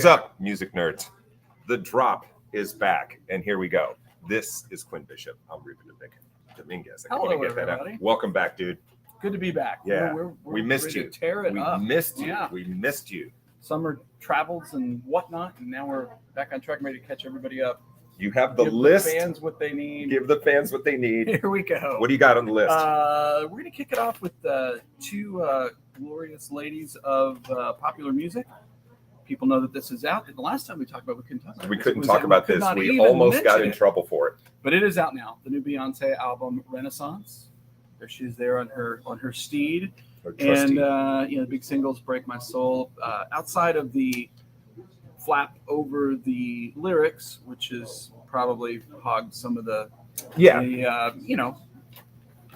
What's up, music nerds? The drop is back, and here we go. This is Quinn Bishop. I'm Ruben and Dominguez. Hello, everybody. Welcome back, dude. Good to be back. Yeah, we're we missed you. Tear it up. We missed you. Yeah. We missed you. Summer travels and whatnot, and now we're back on track, ready to catch everybody up. You have the Give list. the fans what they need. Give the fans what they need. Here we go. What do you got on the list? We're going to kick it off with two glorious ladies of popular music. People know that this is out. And the last time we talked about, we couldn't talk about we this. couldn't talk about this. We almost got in trouble for it. But it is out now. The new Beyonce album, Renaissance. There she's there on her steed. And the big singles, Break My Soul. Outside of the flap over the lyrics, which is probably hogged some of the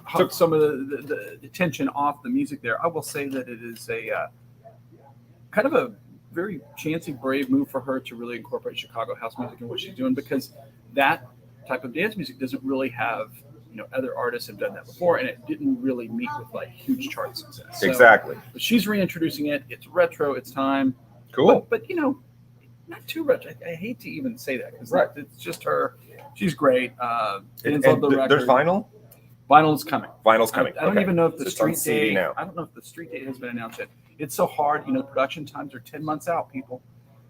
hogged some of the attention off the music there. I will say that it is a kind of a very chancy, brave move for her to really incorporate Chicago house music in what she's doing, because that type of dance music doesn't really have, other artists have done that before, and it didn't really meet with like huge chart success. So, exactly. But she's reintroducing it. It's retro. It's time. Cool. But not too retro. I hate to even say that because it's just her. She's great. And there's vinyl. Vinyl is coming. Vinyl's coming. I don't even know if the street date. Now. I don't know if the street date has been announced yet. It's so hard. Production times are 10 months out, people.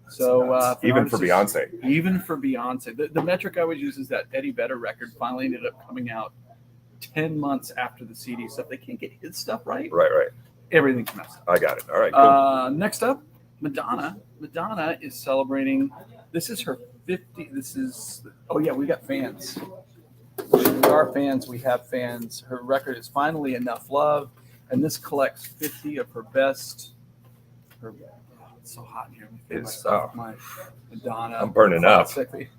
So even for Beyonce. Even for Beyonce, the metric I would use is that Eddie Vedder record finally ended up coming out 10 months after the CD. So if they can't get his stuff right, everything's messed up. I got it. All right. Cool. Next up, Madonna. Madonna is celebrating. This is her 50. We got fans. We are fans. We have fans. Her record is Finally Enough Love, and this collects 50 of her best. It's so hot in here. My Madonna. I'm burning up. So did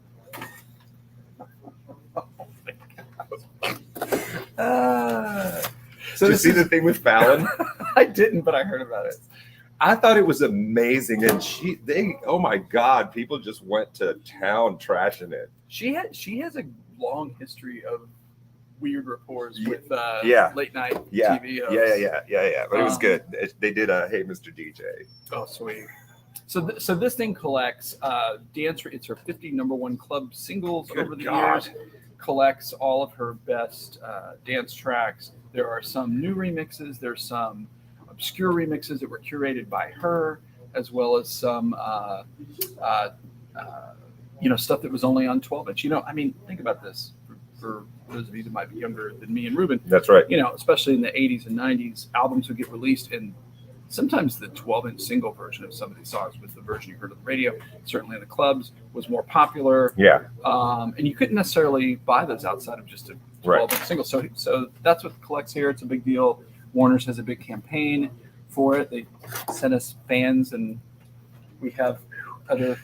you see the thing with Fallon? I didn't, but I heard about it. I thought it was amazing, and oh my God, people just went to town trashing it. She has a long history of weird rapport with late night TV hosts. Yeah. But it was good. They did a Hey Mr. DJ. Oh, sweet. So this thing collects dance. It's her 50 number one club singles over the years. Collects all of her best dance tracks. There are some new remixes. There's some obscure remixes that were curated by her, as well as some stuff that was only on 12-inch. Think about this for those of you that might be younger than me and Ruben. That's right. Especially in the 80s and 90s, albums would get released, and sometimes the 12-inch single version of some of these songs was the version you heard on the radio. Certainly in the clubs was more popular. Yeah. And you couldn't necessarily buy those outside of just a 12-inch single. So that's what collects here. It's a big deal. Warner's has a big campaign for it. They sent us fans, and we have other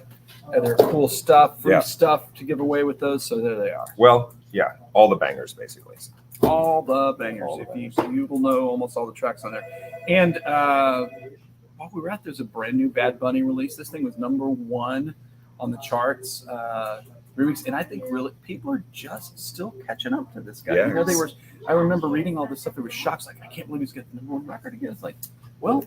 cool stuff, free stuff to give away with those. So there they are. Well, yeah, all the bangers basically. All the bangers. You will know almost all the tracks on there. And while we were out, there's a brand new Bad Bunny release. This thing was number one on the charts. Remix, and I think really people are just still catching up to this guy. Yeah. I remember reading all this stuff. There were shocks like, I can't believe he's getting the number one record again. It's like, well,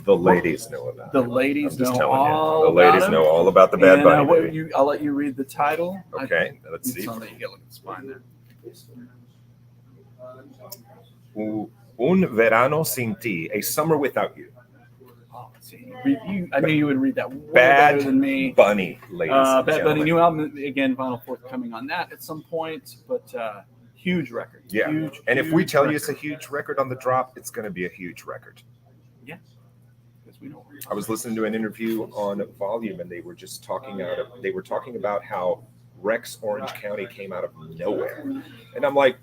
the ladies know about the ladies know all about the Bad Bunny. I'll let you read the title. Okay, let's see. It's on that you get look at the spine there. Un verano sin ti, a summer without you. I knew you would read that way better than me. Bunny, ladies and Bad Bunny, new album, again, vinyl forthcoming on that at some point, but huge record. Yeah, and if we tell you it's a huge record on the drop, it's going to be a huge record. Yeah, because we know. I was listening to an interview on Volume, and they were just talking about how Rex Orange County came out of nowhere, and I'm like,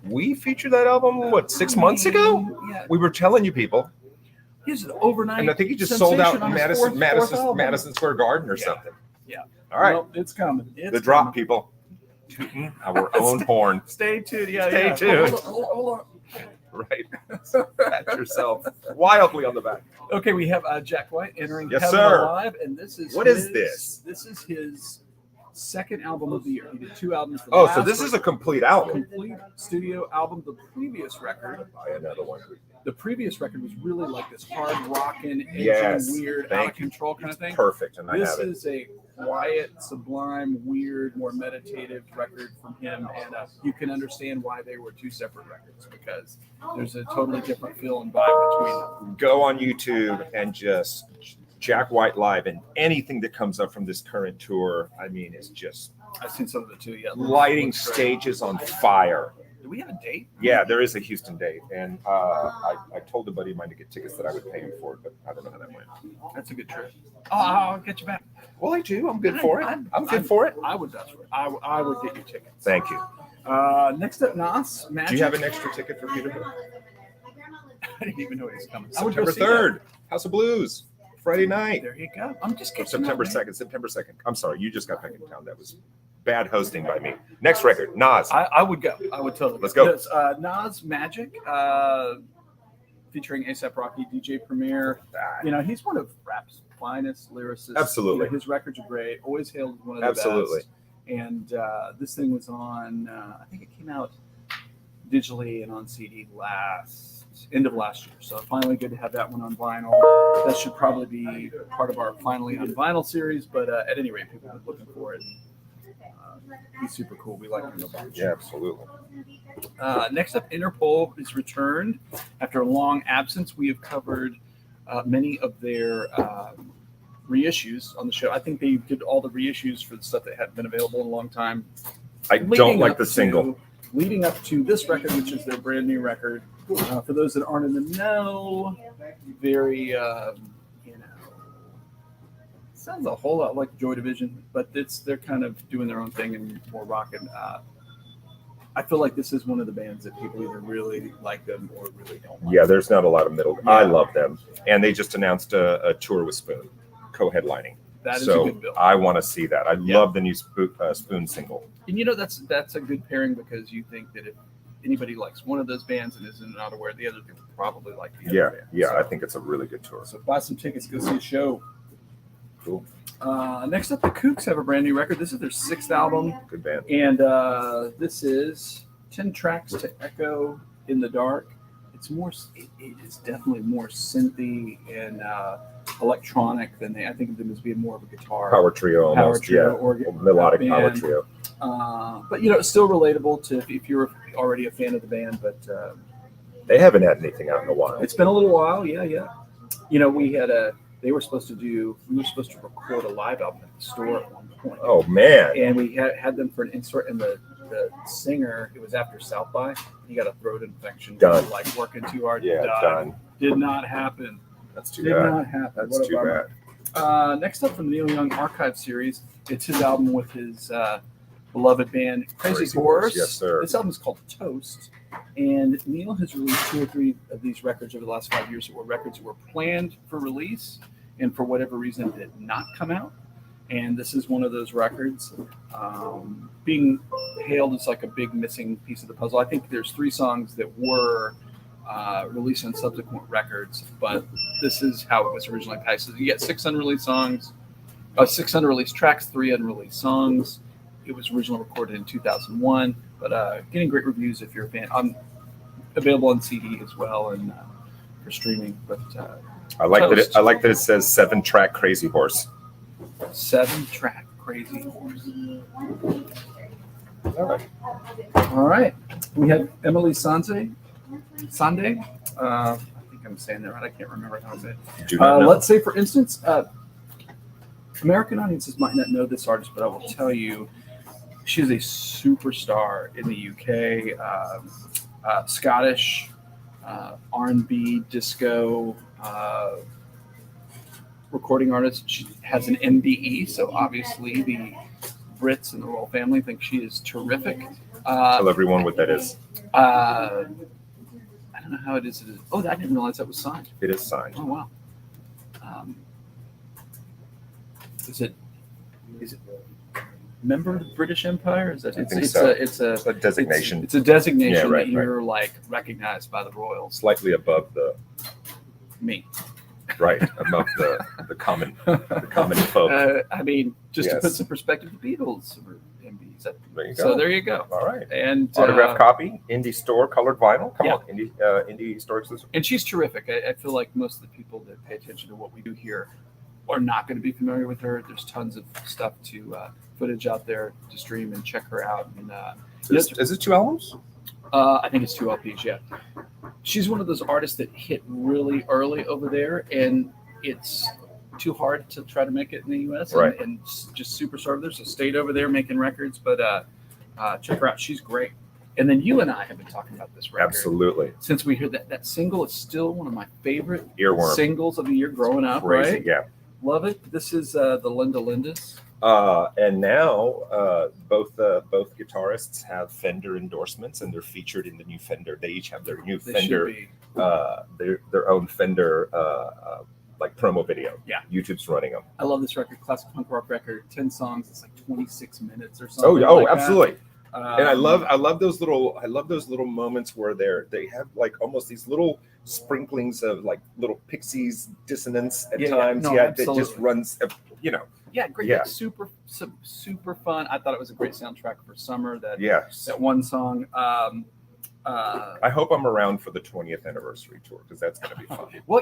we featured that album 6 months ago? Yeah. We were telling you people. He's an overnight. And I think he just sold out Madison Square Garden or something. Yeah. All right. Well, it's coming. The drop, people. Tooting our own horn. Stay tuned. Stay tuned. Hold on. Right. Pat yourself wildly on the back. Okay, we have Jack White entering Yes, Heaven sir. Alive, and this is What is this? This is his second album of the year. He did 2 albums. The Oh, so last this is a record, complete album. complete studio album. The previous record. Buy another one. The previous record was really like this hard rockin', edgy, Yes, weird, thank out of control kind of thing. Perfect, and I This have it. is a quiet, sublime, weird, more meditative record from him, and you can understand why they were 2 separate records because there's a totally different feel and vibe between them. Go on YouTube and just Jack White live, and anything that comes up from this current tour, I mean, is just I've seen some of the 2 yet. lighting stages on fire. Do we have a date? Yeah, there is a Houston date, and I told a buddy of mine to get tickets that I would pay him for it, but I don't know how that went. That's a good trip. Oh, I'll get you back. Well, I do. I'm good for it. I'm good for it. I would vouch for it. I would get you tickets. Thank you. Next up, Nas Magic. Do you have an extra ticket for Peter? I didn't even know he was coming. I would go September see that. 3rd, House of Blues, Friday night. There you go. I'm just Or getting September 2nd. September 2nd. I'm sorry, you just got back in town. That was bad hosting by me. Next record, Nas. I would go. I would totally. Let's go. Yes, Nas Magic, featuring A$AP Rocky, DJ Premier. You know, he's one of rap's finest lyricists. Absolutely. You know, his records are great. Always hailed as one of the Absolutely. best. And this thing was on. I think it came out digitally and on CD end of last year. So finally good to have that one on vinyl. That should probably be part of our finally on vinyl series. But at any rate, people have been looking for it. He's super cool. We like him a bunch. Yeah, absolutely. Next up, Interpol is returned after a long absence. We have covered many of their reissues on the show. I think they did all the reissues for the stuff that hadn't been available in a long time. I don't Leading like up the single. Leading up to this record, which is their brand new record. For those that aren't in the know, very, sounds a whole lot like Joy Division, but they're kind of doing their own thing and more rocking. I feel like this is one of the bands that people either really like them or really don't like. Yeah, there's not a lot of middle. Yeah. I love them. And they just announced a tour with Spoon, co-headlining. That is So a good bill. I want to see that. I Yeah. love the new Spoon single. And you know that's a good pairing because you think that if anybody likes one of those bands and isn't not aware of the other, they would probably like the Yeah, other band. yeah, So, I think it's a really good tour. so buy some tickets, go see a show. Cool. Next up, the Kooks have a brand new record. This is their 6th album, Good band. and this is 10 tracks to echo in the dark. It's more. It is definitely more synthy and electronic than I think of them as being more of a guitar. Power trio almost. trio, Yeah. organ, Melodic band. power trio. But you know, it's still relatable to if you're already a fan of the band. But They haven't had anything out in a while. it's been a little while. Yeah. You know, we were supposed to record a live album at the store at one point. Oh, man. And we had them for an insert, and the singer, it was after South by, he got a throat infection. Done. Like working too hard. Yeah, died. done. Did not happen. That's too Did bad. not happen. That's What a too bummer. bad. Next up from the Neil Young Archive series, it's his album with his beloved band Crazy Horse. Yes, sir. This album is called Toast, and Neil has released 2 or 3 of these records over the last 5 years that were records that were planned for release and for whatever reason did not come out. And this is one of those records being hailed as like a big missing piece of the puzzle. I think there's 3 songs that were released on subsequent records, but this is how it was originally packaged. So you get 6 unreleased songs, 6 unreleased tracks, 3 unreleased songs. It was originally recorded in 2001, but getting great reviews if you're a fan. Available on CD as well and for streaming. But I like Toast. that it says 7-track Crazy Horse. 7-track Crazy Horse. All right. All right, we have Emily Sande. I think I'm saying that right. I can't remember how to say it. Do not know. Let's say, for instance, American audiences might not know this artist, but I will tell you, she's a superstar in the UK. Scottish R&B, disco recording artist. She has an MBE, so obviously the Brits and the royal family think she is terrific. Tell everyone what that is. I don't know how it is. Oh, I didn't realize that was signed. It is signed. Oh wow. Is it member of the British Empire? Is that I think so. It's a designation. It's a designation Yeah, right, that you're like recognized by the royals. Slightly above the. Me. Right, above the common folk. I mean, just to Yes. put some perspective, the Beatles were MBs. There you go. So there you go. All right. And Autograph copy, indie store, colored vinyl. Come Yeah. on, indie store exclusive. And she's terrific. I feel like most of the people that pay attention to what we do here are not going to be familiar with her. There's tons of stuff footage out there to stream and check her out. And Is it 2 albums? I think it's 2 LPs. Yeah, she's one of those artists that hit really early over there, and it's too hard to try to make it in the U.S. Right. and just super star there. So stayed over there making records, but check her out. She's great. And then you and I have been talking about this record. Absolutely. Since we heard that single is still one of my favorite Earworm. singles of the year growing up, Crazy. right? Yeah. Love it. This is the Linda Lindas. And now both guitarists have Fender endorsements, and they're featured in the new Fender. They each have their new They Fender, should be. their own Fender like promo video. Yeah. YouTube's running them. I love this record, classic punk rock record, 10 songs. It's like 26 minutes or something. Oh, like that. absolutely. And I love those little moments where they have like almost these little sprinklings of like little Pixies dissonance at times. No, that absolutely. just runs, Yeah, great. Yeah. Super fun. I thought it was a great soundtrack for summer. That one song. I hope I'm around for the 20th anniversary tour because that's going to be fun. Well,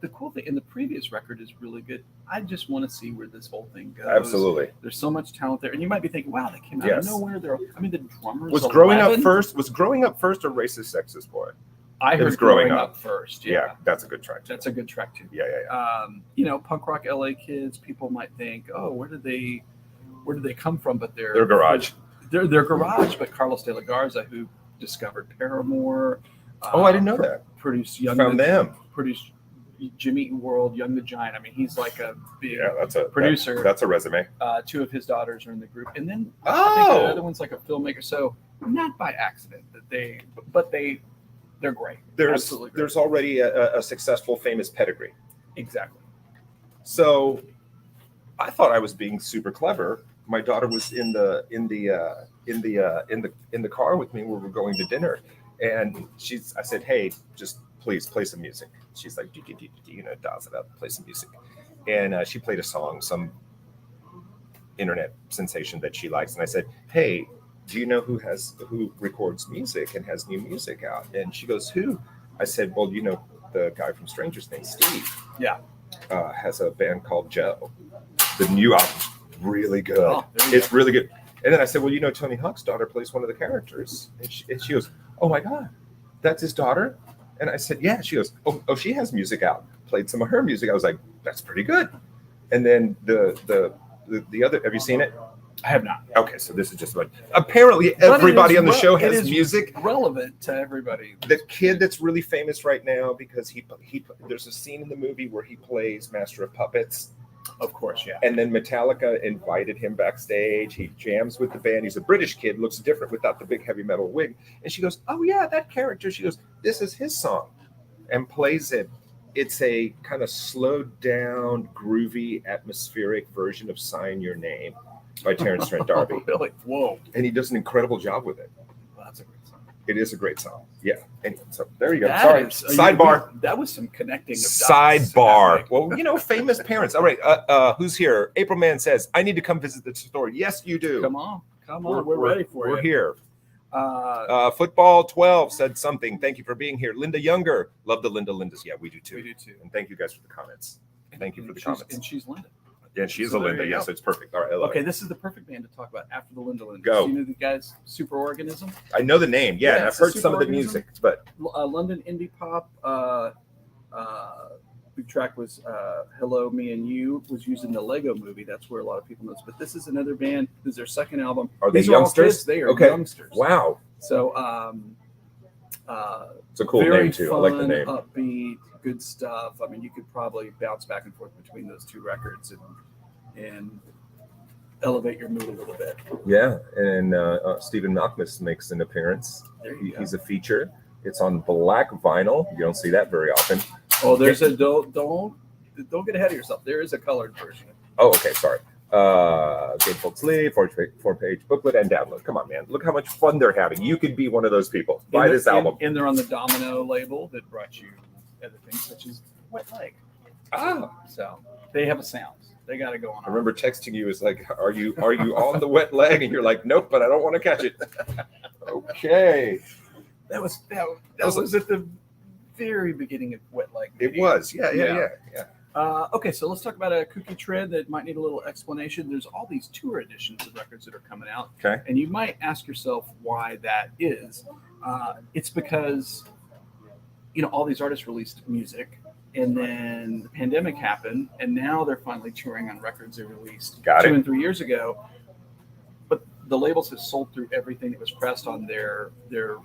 the cool thing in the previous record is really good. I just want to see where this whole thing goes. Absolutely. There's so much talent there, and you might be thinking, "Wow, they came out Yes. of nowhere." The drummers Was growing 11? up first or Racist Sexist Boy? I It heard was Growing growing Up. first. Yeah, that's a good track too. That's a good track too. Yeah. Punk rock LA kids. People might think, "Oh, where did they come from?" But Their garage. They're garage. But Carlos de la Garza, who discovered Paramore. I didn't know that. Produced Produced Jimmy Eat World, Young the Giant. I mean, he's like a big producer. That's a resume. 2 of his daughters are in the group, and then I think the other one's like a filmmaker. So not by accident that they're great. Absolutely great. There's already a successful, famous pedigree. Exactly. So I thought I was being super clever. My daughter was in the car with me when we were going to dinner, and I said, "Hey, just please play some music." She's like, dials it up, play some music, and she played a song, some internet sensation that she likes, and I said, "Hey, do you know who records music and has new music out?" And she goes, "Who?" I said, "Well, the guy from Stranger Things, Steve. Yeah. Has a band called Joe. The new album's really good. Oh, it's really good." And then I said, "Well, Tony Hawk's daughter plays one of the characters." And she goes, "Oh my God, that's his daughter?" And I said, "Yeah." She goes, "Oh, she has music out." Played some of her music. I was like, "That's pretty good." And then the other, have you seen it? I have not. Okay, so this is just about. Apparently, everybody on the show has music relevant to everybody. The kid that's really famous right now because he there's a scene in the movie where he plays Master of Puppets. Of course, yeah. And then Metallica invited him backstage. He jams with the band. He's a British kid, looks different without the big heavy metal wig. And she goes, "Oh yeah, that character." She goes, "This is his song," and plays it. It's a kind of slowed down, groovy, atmospheric version of "Sign Your Name" by Terrence Trent D'Arby. Really? Whoa! And he does an incrable job with it. Well, that's a great song. It is a great song. Yeah. Anyway, so there you go. That Sorry. is- Sidebar. That was some connecting. Of dots. Sidebar. Well, famous parents. All right. Who's here? April Man says, "I need to come visit the store." Yes, you do. Come on. We're ready for you. We're here. Football 12 said something. "Thank you for being here." Linda Younger. Love the Linda Lindas. Yeah, we do too. We do too. And thank you guys for the comments. Thank you for the comments. And she's Linda. Yeah, she is So a Linda. there you Yes, go. it's perfect. All right. I love Okay, it. this is the perfect band to talk about after the Linda Lindas. Go. You know the guys, Super Organism? I know the name. Yeah, and I've it's heard a some of the Super music, but London indie pop. Big track was "Hello, Me and You" was used in the Lego Movie. That's where a lot of people know this. But this is another band. This is their second album. Are they These all youngsters? kids. They are Okay. youngsters. wow, So it's a cool very name too. fun, I like the name. upbeat, good stuff. I mean, you could probably bounce back and forth between those 2 records and elevate your mood a little bit. Yeah, and Stephen Malkmus makes an appearance. There you go. He's a feature. It's on black vinyl. You don't see that very often. Oh, there's a don't get ahead of yourself. There is a colored version. Oh, okay, sorry. Gatefold sleeve, 4-page booklet, and download. Come on, man. Look how much fun they're having. You could be one of those people. Buy this album. And they're on the Domino label that brought you other things such as Wet Leg. Ah, So they have a sound. They got to go on. I remember texting you. It's like, are you on the wet leg? And you're like, nope, but I don't want to catch it. Okay. That was at the very beginning of Wet Leg. It was. Yeah. Okay, so let's talk about a kooky trend that might need a little explanation. There's all these tour editions of records that are coming out. Okay. And you might ask yourself why that is. It's because, all these artists released music, and then the pandemic happened, and now they're finally touring on records they released 2 and 3 years ago. But the labels have sold through everything that was pressed on their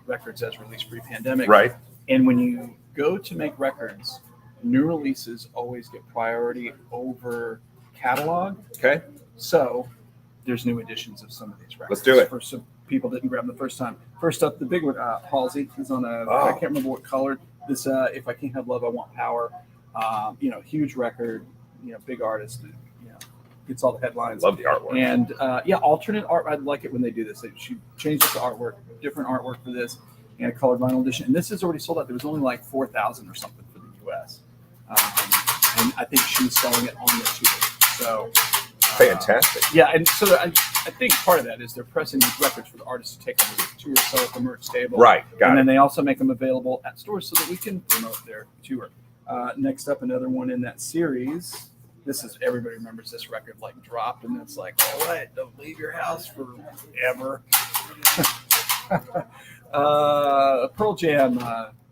records as released pre-pandemic. Right. And when you go to make records, new releases always get priority over catalog. Okay. So there's new editions of some of these records. Let's do it. For some people didn't grab them the first time. First up, the big one, Halsey is on I can't remember what color. This, If I Can't Have Love, I Want Power. Huge record, big artist, gets all the headlines. Love the artwork. And alternate art. I like it when they do this. She changed up the artwork, different artwork for this, and a colored vinyl edition. And this is already sold out. There was only like 4,000 or something for the U.S. And I think she's selling it on the tour. So fantastic. Yeah, and so I think part of that is they're pressing these records for the artists to take them to the tour, sell at the merch table. Right. And then they also make them available at stores so that we can promote their tour. Next up, another one in that series. This is, everybody remembers this record like dropped, and it's like, all right, don't leave your house forever. Pearl Jam,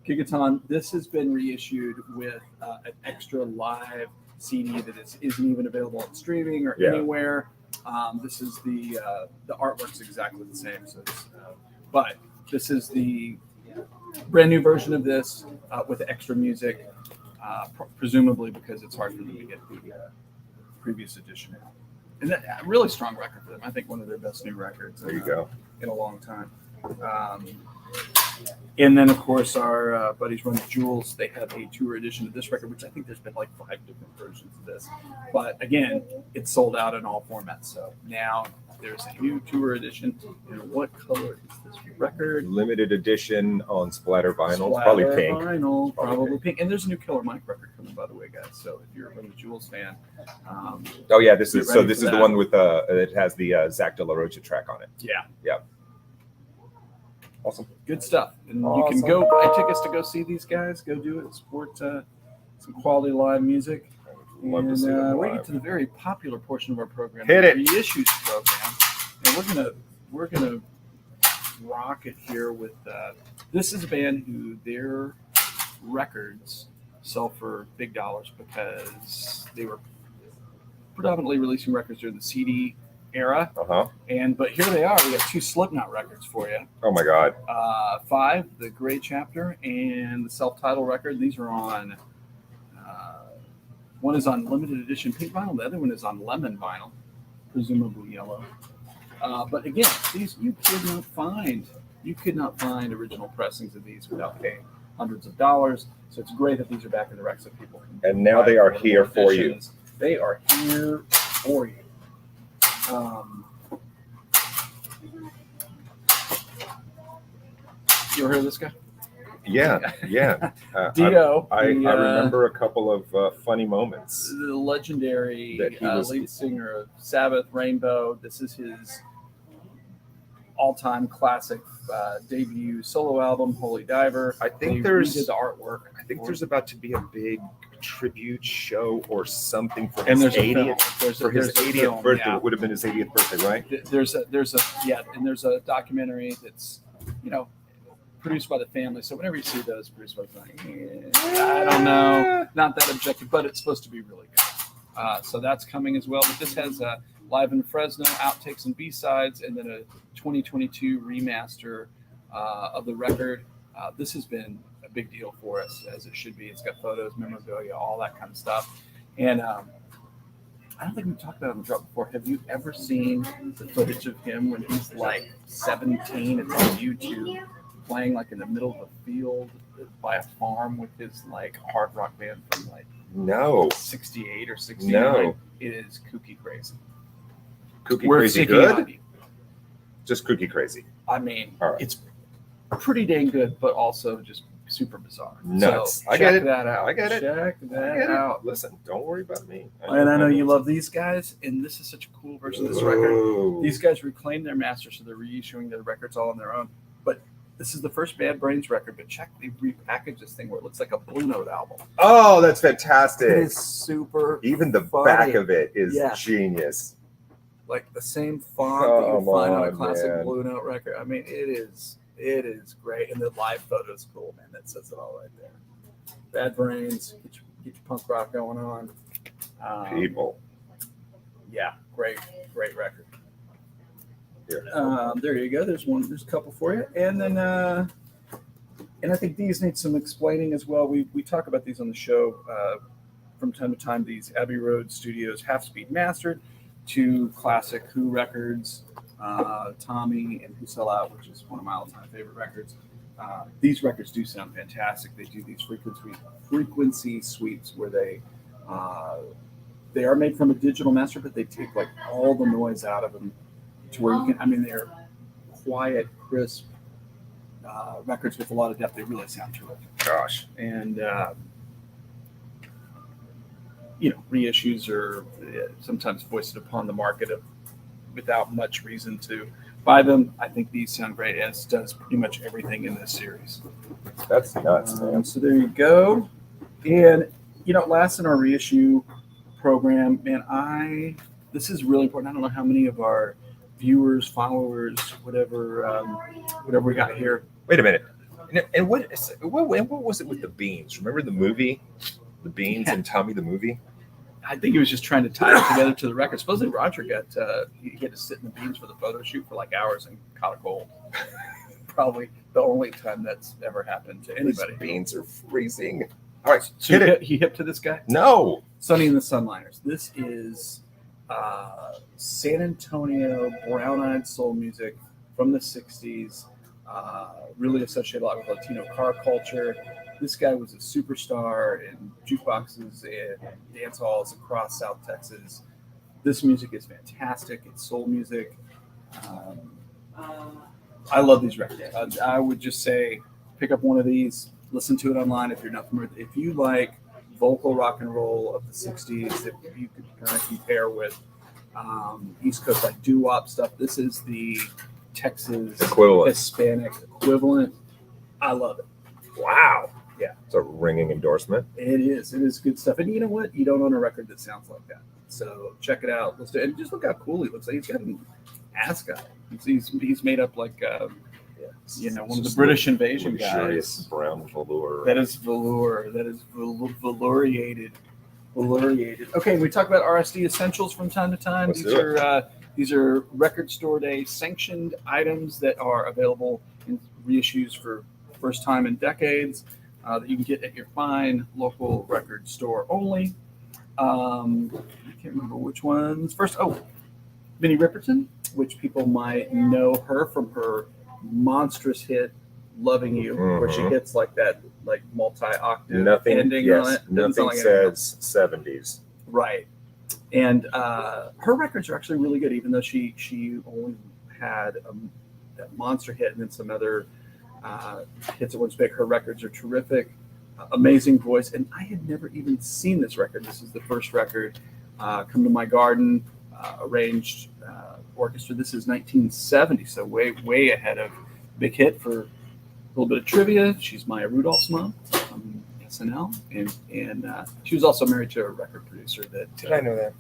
Gigaton. This has been reissued with an extra live CD that isn't even available on streaming or anywhere. This is the artwork's exactly the same. So but this is the brand new version of this with extra music. Presumably because it's hard for them to get the previous edition out. And that really strong record for them. I think one of their best new records There you go. in a long time. And then, of course, our buddies Run the Jewels, they have a tour edition of this record, which I think there's been like 5 different versions of this. But again, it's sold out in all formats. So now there's a new tour edition. And what color is this record? Limited edition on splatter vinyl. Probably pink. Vinyl, probably pink. And there's a new Killer Mike record coming, by the way, guys. So if you're a Run the Jewels fan, this is the one with it has the Zach De La Rocha track on it. Yeah. Awesome. Good stuff. And you can go buy tickets to go see these guys. Go do it. Support some quality live music. Love to see them we live. get to the very popular portion of our program, Hit the it. reissues program, and we're gonna rock it here with. This is a band who their records sell for big dollars because they were predominantly releasing records during the CD era. But here they are. We got 2 Slipknot records for you. Oh my God. 5, the Gray Chapter, and the self-titled record. These are on. One is on limited edition pink vinyl. The other one is on lemon vinyl, presumably yellow. But again, these you could not find original pressings of these without paying hundreds of dollars. So it's great that these are back in the rec so people can. And now they are here for you. They are here for you. You ever heard of this guy? Yeah. Dio. I remember a couple of funny moments. The legendary That he was- lead singer of Sabbath, Rainbow. This is his all-time classic debut solo album, Holy Diver. I think They there's redid the artwork. I think there's about to be a big tribute show or something for And his there's a film. 80th There's a 80th film, birthday. yeah. It would have been his 80th birthday, right? There's a documentary that's produced by the family. So whenever you see those produced by the family, I don't know, not that objective, but it's supposed to be really good. So that's coming as well. But this has live in Fresno, outtakes and B-sides, and then a 2022 remaster of the record. This has been a big deal for us, as it should be. It's got photos, memorabilia, all that kind of stuff. And I don't think we've talked about him drop before. Have you ever seen the footage of him when he's like 17? It's on YouTube, playing like in the middle of a field by a farm with his like hard rock band from like No. 68 or 69. No. It is kooky crazy. Kooky Worth crazy seeking good? out. Just kooky crazy. I mean, All right. it's pretty dang good, but also just super bizarre. Nuts. So I get check it. that out. I get it. Check I that get it. out. Listen, don't worry about me. And I know you love these guys, and this is such a cool version of this record. Ooh. These guys reclaimed their master, so they're reissuing their records all on their own. But this is the first Bad Brains record, but check, they repackaged this thing where it looks like a Blue Note album. Oh, that's fantastic. It is super Even the funny. back of it is Yeah. genius. Like the same font that you Come find on a on, classic man. Blue Note record. I mean, it is great. And the live photo's cool, man. That says it all right there. Bad Brains, get your punk rock going on. People. Yeah, great record. Here. There you go. There's a couple for you. And then and I think these need some explaining as well. We talk about these on the show from time to time. These Abbey Road Studios half-speed mastered to classic Who records, Tommy and Who Sell Out, which is one of my all-time favorite records. These records do sound fantastic. They do these frequency sweeps where they are made from a digital master, but they take like all the noise out of them to where you can. I mean, they're quiet, crisp records with a lot of depth. They really sound terrific. Gosh. And reissues are sometimes foisted upon the market without much reason to buy them. I think these sound great, as does pretty much everything in this series. That's nuts, man. So there you go. And last in our reissue program, man, this is really important. I don't know how many of our viewers, followers, whatever we got here. Wait a minute. And what was it with the beans? Remember the movie, The Beans and Tommy the movie? I think he was just trying to tie it together to the record. Supposedly Roger he had to sit in the beans for the photo shoot for like hours and caught a cold. Probably the only time that's ever happened to anybody. These beans are freezing. All right, so he hip to this guy? No. Sonny and the Sunliners. This is San Antonio brown-eyed soul music from the 60s, really associated a lot with Latino car culture. This guy was a superstar in jukeboxes and dance halls across South Texas. This music is fantastic. It's soul music. I love these records. I would just say pick up one of these, listen to it online if you're not familiar. If you like vocal rock and roll of the 60s that you could kind of compare with East Coast like doo-wop stuff, this is the Texas Hispanic equivalent. I love it. Wow. Yeah. It's a ringing endorsement. It is. It is good stuff. And you know what? You don't own a record that sounds like that. So check it out. Listen, and just look how cool he looks like. He's got an ascot. He's made up like one of the British invasion guys. Brown velour. That is velour. That is velouriated. Okay, we talk about RSD Essentials from time to time. These are record store day sanctioned items that are available in reissues for first time in decades that you can get at your fine local record store only. I can't remember which ones. First, Minnie Riperton, which people might know her from her monstrous hit "Loving You," where she hits like that, like multi-octave ending on it. Nothing says 70s. Right. And her records are actually really good, even though she only had that monster hit and then some other hits that weren't big. Her records are terrific, amazing voice. And I had never even seen this record. This is the first record. Come to My Garden, arranged orchestra. This is 1970, so way ahead of Big Hit. For a little bit of trivia, she's Maya Rudolph's mom from SNL, and she was also married to a record producer that. Did I know that?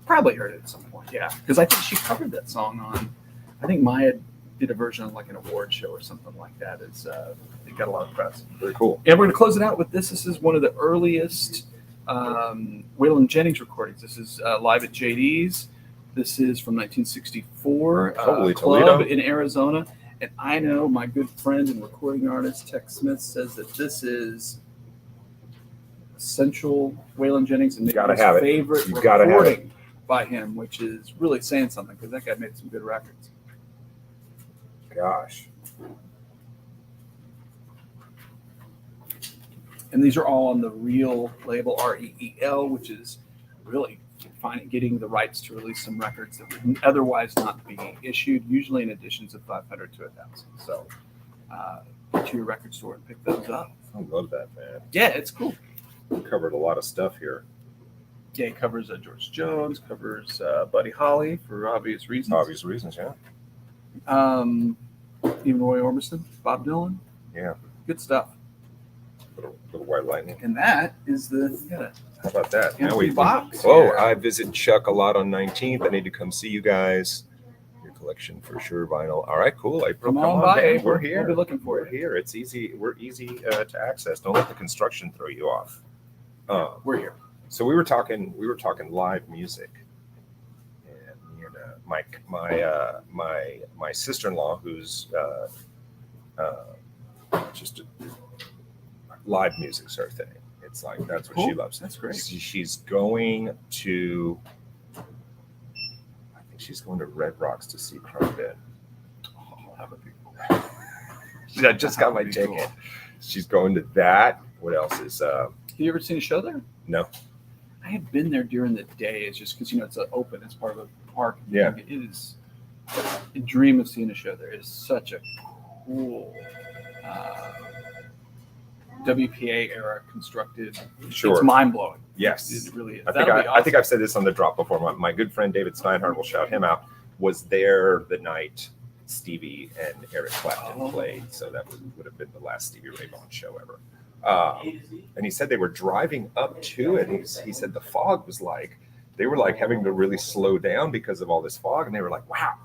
Probably heard it at some point, yeah. Because I think she covered that song on. I think Maya did a version on like an award show or something like that. It got a lot of press. Very cool. And we're going to close it out with this. This is one of the earliest Waylon Jennings recordings. This is live at JD's. This is from 1964. Holy club Toledo. in Arizona. And I know my good friend and recording artist Tex Smith says that this is essential Waylon Jennings and his favorite recording by him, which is really saying something because that guy made some good records. Gosh. And these are all on the Reel label, REEL, which is really getting the rights to release some records that would otherwise not be issued, usually in editions of 500 to 1,000. So Go to your record store and pick those up. I love that, man. Yeah, it's cool. We covered a lot of stuff here. Yeah, it covers George Jones, covers Buddy Holly for obvious reasons. Obvious reasons, yeah. Even Roy Orbison, Bob Dylan. Yeah. Good stuff. Little White Lightning. And that is How about that? Now we box. Oh, here. I visit Chuck a lot on 19th. I need to come see you guys. Your collection for sure, vinyl. All right, cool. April, Come on by. babe. We're here. We'll be looking for We're you. here. It's easy. We're easy to access. Don't let the construction throw you off. We're here. So we were talking live music, and my sister-in-law, who's just live music's her thing. It's like that's what she loves. That's great. She's going to, I think she's going to Red Rocks to see Crumbin. Oh, that would be cool. I just got my ticket. Cool. She's going to that. What else is? Have you ever seen a show there? No. I have been there during the day. It's just because it's open. It's part of a park. Yeah. It is a dream of seeing a show there. It is such a cool WPA era constructed. Sure. It's mind blowing. Yes. It really is. I think I've said this on the drop before. My good friend David Steinhardt, will shout him out, was there the night Stevie and Eric Clapton played. So that would have been the last Stevie Ray Vaughan show ever. And he said they were driving up to it. He said the fog was they were having to really slow down because of all this fog. And they were like, wow.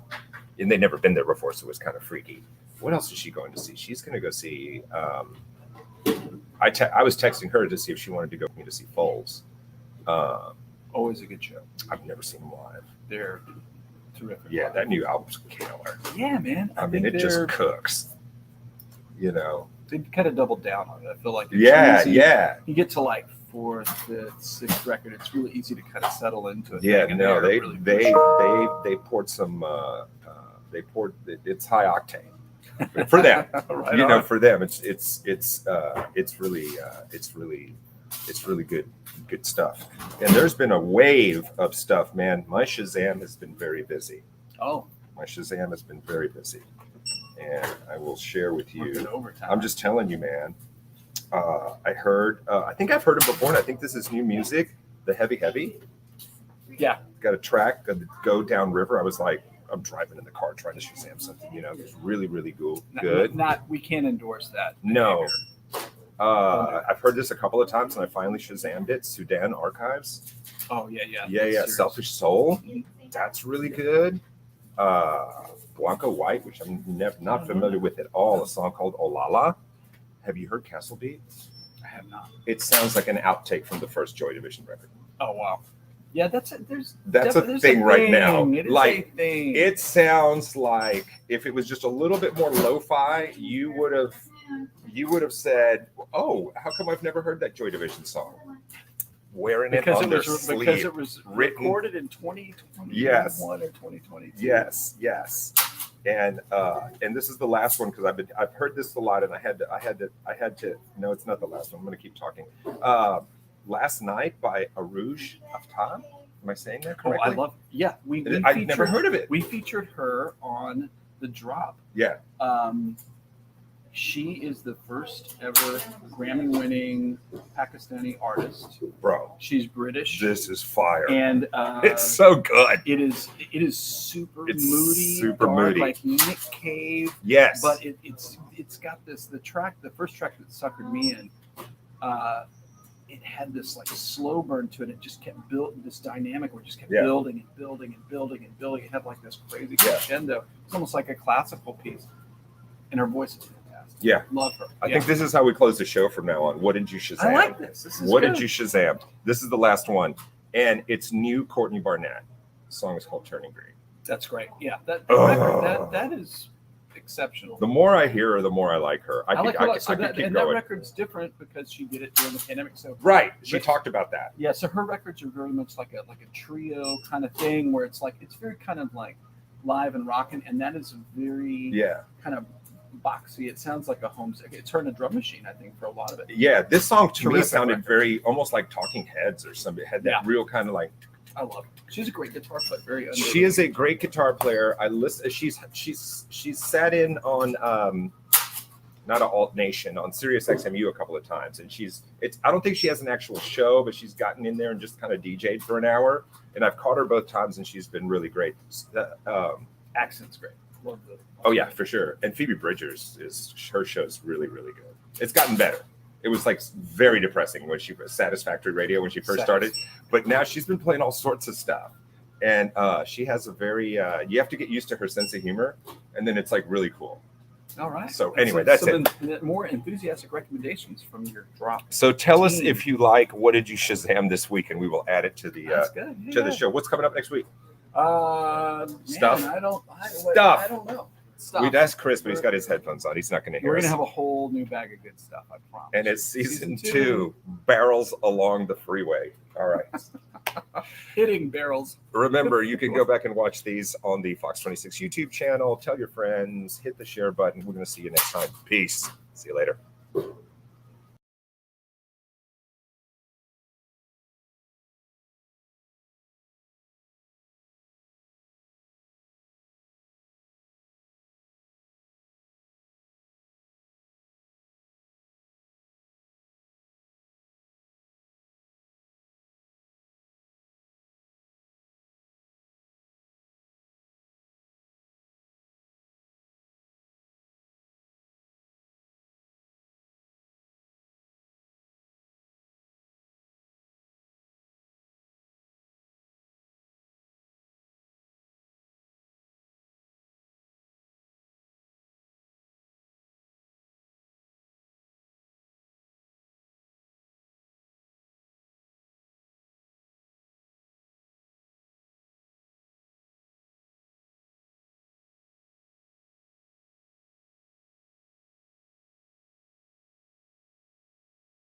And they'd never been there before, so it was kind of freaky. What else is she going to see? She's going to go see, I was texting her to see if she wanted to go with me to see Foles. Always a good show. I've never seen them live. They're terrific. Yeah, that new album's killer. Yeah, man. I mean, it just cooks. They kind of doubled down on it. I feel like it's Yeah. You get to fourth, fifth, sixth record. It's really easy to kind of settle into it. Yeah, And no, they're they really poured some. It's high octane for them. Right on. For them, it's really good stuff. And there's been a wave of stuff, man. My Shazam has been very busy. Oh, My Shazam has been very busy, and I will share with you. working overtime. I'm just telling you, man. I think I've heard it before, and I think this is new music. The Heavy. Yeah. Got a track, Go Down River. I was like, I'm driving in the car trying to Shazam something, it's really, really cool. Good. We can't endorse that. No. I've heard this a couple of times, and I finally Shazammed it. Sudan Archives. Oh, yeah. Yeah. Selfish Soul. That's really good. Blanco White, which I'm not familiar with at all. A song called Olala. Have you heard Castle Beat? I have not. It sounds like an outtake from the first Joy Division record. Oh, wow. Yeah, that's a thing right now. It is a thing. It sounds like if it was just a little bit more lo-fi, you would have said, "Oh, how come I've never heard that Joy Division song?" Wearing it on their sleeve. Because it was recorded in 2021 Yes. or 2022. Yes. And this is the last one because I've heard this a lot, and I had to. No, it's not the last one. I'm going to keep talking. Last Night by Arouge Aftab. Am I saying that correctly? Oh, I love. Yeah, I've never heard of it. We featured her on the drop. Yeah. She is the first ever Grammy-winning Pakistani artist. Bro, she's British. This is fire, and it's so good. It is super it's moody, super dark, moody, like Nick Cave. Yes, but it's got this. The first track that suckered me in. It had this slow burn to it. It just kept building this dynamic where it just kept building and building and building and building. It had this crazy crescendo. It's almost like a classical piece. And her voice is fantastic. Yeah. Love her. I think this is how we close the show from now on. What did you Shazam? I like this. This is what good. did you Shazam? This is the last one. And it's new Courtney Barnett. The song is called Turning Green. That's great. Yeah. That record, that is exceptional. The more I hear her, the more I like her. I like her a lot. So could keep and going. that record's different because she did it during the pandemic. So right. She talked about that. Yeah. So her records are very much like a trio kind of thing where it's very kind of live and rocking. And that is very kind of boxy. It sounds like a home. It's her and a drum machine, I think, for a lot of it. Yeah. This song to me sounded record. very almost like Talking Heads or something. It had that real kind of I love it. She's a great guitar player. Very underrated. She is a great guitar player. I listen. She's sat in on not an alt nation, on Sirius XMU a couple of times, and I don't think she has an actual show, but she's gotten in there and just kind of DJ'd for an hour, and I've caught her both times, and she's been really great. Accent's great. Love the. Oh yeah, for sure. And Phoebe Bridgers her show's really, really good. It's gotten better. It was like very depressing when she was Satisfactory Radio when she first started, but now she's been playing all sorts of stuff. And she has a very, you have to get used to her sense of humor, and then it's like really cool. All right. So anyway, that's it. Then more enthusiastic recommendations from your drop. So tell us if you like, what did you Shazam this week, and we will add it to the the show. What's coming up next week? Stuff. Man, I don't know. Stuff. We'd ask Chris, but he's got his headphones on. He's not going to hear We're us. going to have a whole new bag of good stuff, I promise. And it's season 2, Barrels Along the Freeway. All right. Hitting barrels. Remember, you can go back and watch these on the Fox 26 YouTube channel. Tell your friends, hit the share button. We're going to see you next time. Peace. See you later.